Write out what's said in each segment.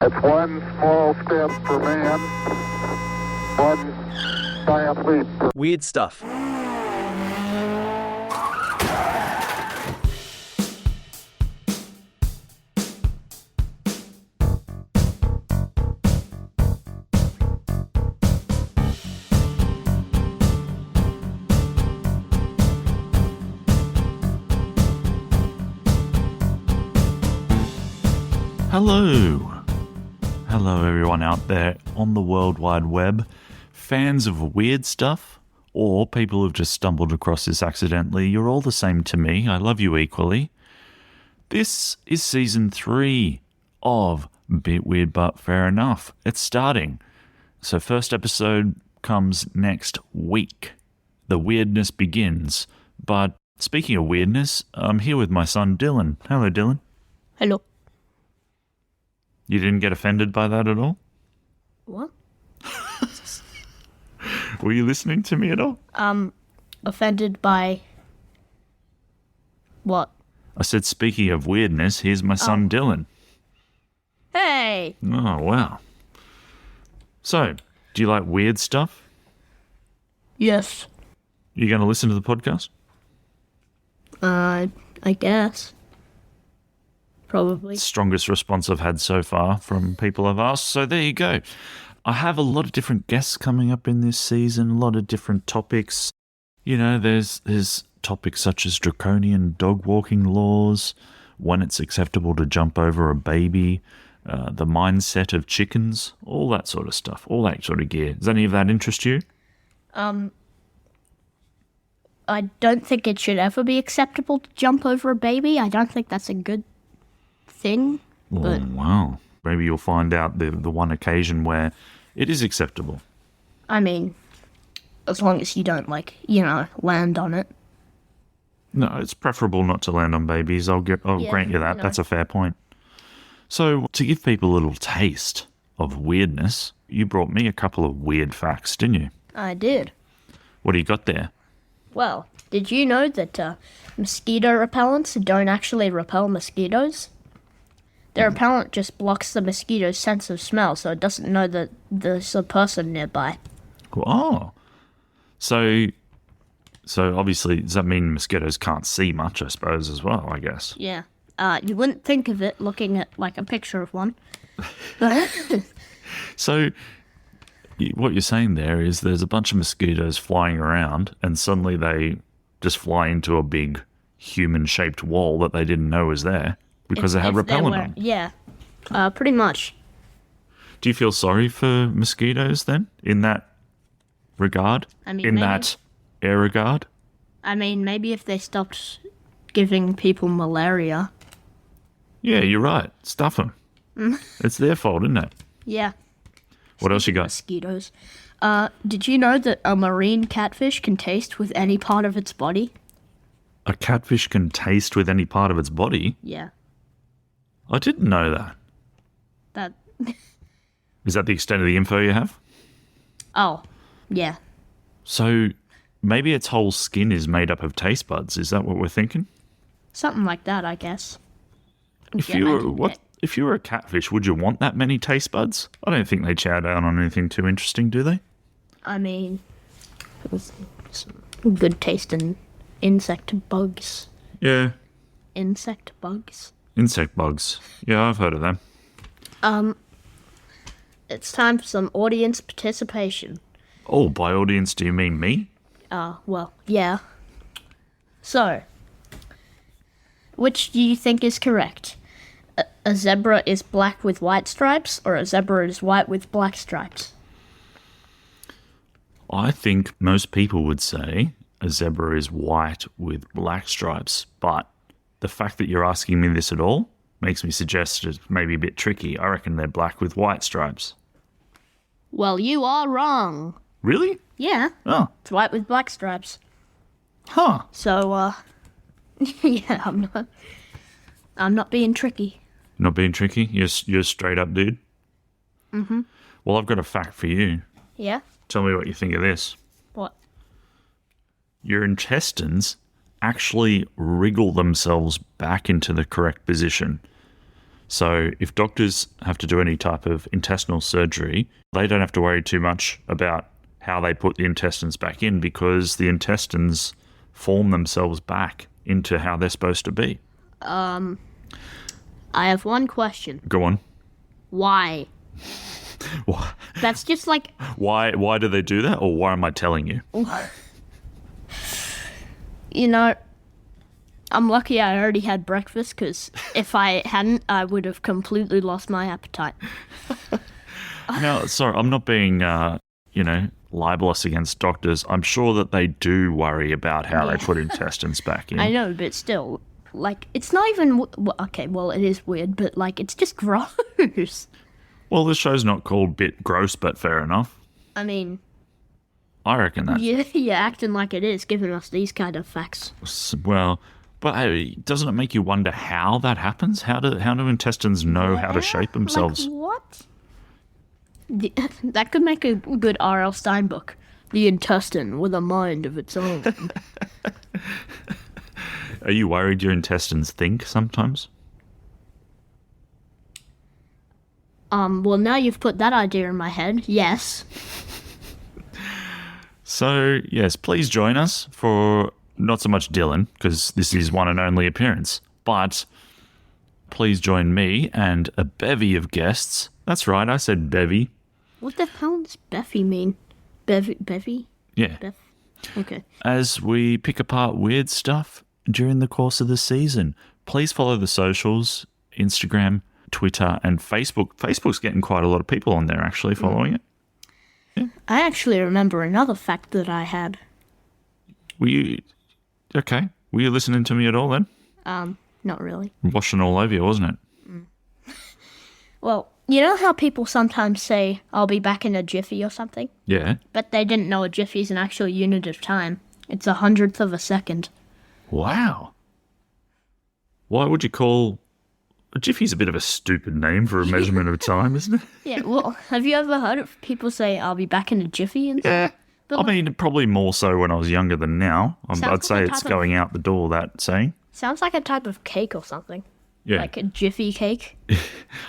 It's one small step for man, one giant leap for... Weird stuff. Hello. Hello everyone out there on the World Wide Web, fans of weird stuff, or people who've just stumbled across this accidentally. You're all the same to me. I love you equally. This is season 3 of Bit Weird But Fair Enough. It's starting. So first episode comes next week. The weirdness begins. But speaking of weirdness, I'm here with my son Dylan. Hello, Dylan. Hello. You didn't get offended by that at all? What? Were you listening to me at all? Offended by what? I said, speaking of weirdness, here's my son Dylan. Hey! Oh, wow. So, do you like weird stuff? Yes. You going to listen to the podcast? I guess. Probably. Strongest response I've had so far from people I've asked. So there you go. I have a lot of different guests coming up in this season, a lot of different topics. You know, there's topics such as draconian dog walking laws, when it's acceptable to jump over a baby, the mindset of chickens, all that sort of stuff, all that sort of gear. Does any of that interest you? I don't think it should ever be acceptable to jump over a baby. I don't think that's a good thing. But Oh, wow. Maybe you'll find out the one occasion where it is acceptable. I mean, as long as you don't, land on it. No, it's preferable not to land on babies. I'll grant you that. know. That's a fair point. So, to give people a little taste of weirdness, you brought me a couple of weird facts, didn't you? I did. What do you got there? Well, did you know that mosquito repellents don't actually repel mosquitoes? Their repellent just blocks the mosquito's sense of smell, so it doesn't know that there's a person nearby. Oh. So obviously, does that mean mosquitoes can't see much, I suppose, as well, I guess? Yeah. You wouldn't think of it looking at, a picture of one. But So, what you're saying there is there's a bunch of mosquitoes flying around, and suddenly they just fly into a big human-shaped wall that they didn't know was there because they had repellent on. Yeah. Pretty much. Do you feel sorry for mosquitoes then, in that regard? I mean, in maybe. that air regard? I mean, maybe if they stopped giving people malaria. Yeah, you're right. Stuff them. It's their fault, isn't it? Yeah. What else you got? Mosquitoes. Did you know that a marine catfish can taste with any part of its body? A catfish can taste with any part of its body? Yeah. I didn't know that. That. Is that the extent of the info you have? Oh, yeah. So, maybe its whole skin is made up of taste buds. Is that what we're thinking? Something like that, I guess. If Yeah, you I were didn't- if you were a catfish, would you want that many taste buds? I don't think they chow down on anything too interesting, do they? I mean, it was some good tasting insect bugs. Yeah. Insect bugs. Insect bugs. Yeah, I've heard of them. It's time for some audience participation. Oh, by audience, do you mean me? Well, yeah. So, which do you think is correct? A zebra is black with white stripes, or a zebra is white with black stripes? I think most people would say a zebra is white with black stripes, but the fact that you're asking me this at all makes me suggest it's maybe a bit tricky. I reckon they're black with white stripes. Well, you are wrong. Really? Yeah, Oh, it's white with black stripes. huh. So, yeah, I'm not being tricky. Not being tricky? You're straight up, dude? Mm-hmm. Well, I've got a fact for you. Yeah? Tell me what you think of this. What? Your intestines actually wriggle themselves back into the correct position. So if doctors have to do any type of intestinal surgery, they don't have to worry too much about how they put the intestines back in because the intestines form themselves back into how they're supposed to be. I have one question. Go on. Why? Why? That's just like... Why do they do that, or why am I telling you? You know, I'm lucky I already had breakfast, because if I hadn't, I would have completely lost my appetite. Now, sorry, I'm not being, libelous against doctors. I'm sure that they do worry about how they put intestines back in. I know, but still, like, it's not even... Okay, well, it is weird, but, like, it's just gross. Well, this show's not called Bit Gross, but fair enough. I mean... I reckon that. Yeah, you're acting like it is, giving us these kind of facts. Well, but hey, doesn't it make you wonder how that happens? How do intestines know how to shape themselves? Like what? That could make a good R.L. Stein book. The intestine with a mind of its own. Are you worried your intestines think sometimes? Well, now you've put that idea in my head. Yes. So, yes, please join us for not so much Dylan, because this is one and only appearance, but please join me and a bevy of guests. That's right, I said bevy. What the hell does Beffy mean? Bevy? Yeah. Beth? Okay. As we pick apart weird stuff during the course of the season. Please follow the socials, Instagram, Twitter, and Facebook. Facebook's getting quite a lot of people on there actually following it. I actually remember another fact that I had. Were you listening to me at all then? Not really. Washing all over you, wasn't it? Well, you know how people sometimes say, I'll be back in a jiffy or something? Yeah. But they didn't know a jiffy is an actual unit of time. It's 100th of a second. Wow. Why would you call... A jiffy's a bit of a stupid name for a measurement of time, isn't it? Yeah, well, have you ever heard of people say, I'll be back in a jiffy? And Yeah. But I mean, probably more so when I was younger than now. I'd like say a it's type of- going out the door, that saying. Sounds like a type of cake or something. Yeah. Like a jiffy cake.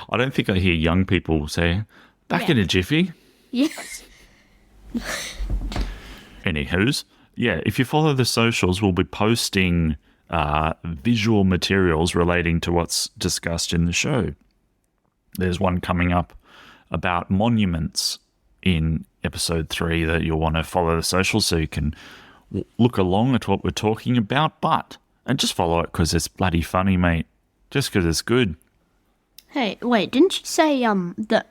I don't think I hear young people say, back Yeah. in a jiffy. Yes. Anywho's, yeah, if you follow the socials, we'll be posting visual materials relating to what's discussed in the show. There's one coming up about monuments in episode 3 that you'll want to follow the socials so you can look along at what we're talking about, and just follow it because it's bloody funny, mate. Just because it's good. Hey, wait, didn't you say, that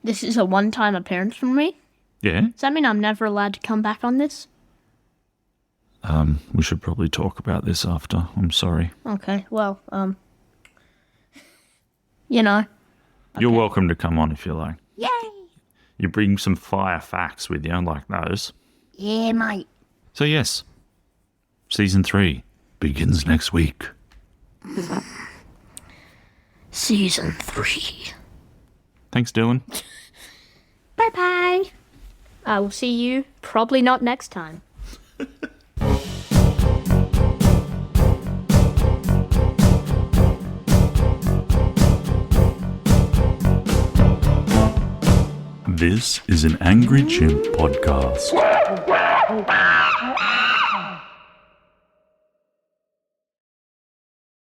this is a one-time appearance from me? Yeah? Does that mean I'm never allowed to come back on this? We should probably talk about this after. I'm sorry. Okay, well, you know. You're welcome to come on if you like. Yay! You bring some fire facts with you, like those. Yeah, mate. So yes, season 3 begins next week. Season 3. Thanks, Dylan. Bye-bye. I will see you probably not next time. This is an Angry Chimp podcast.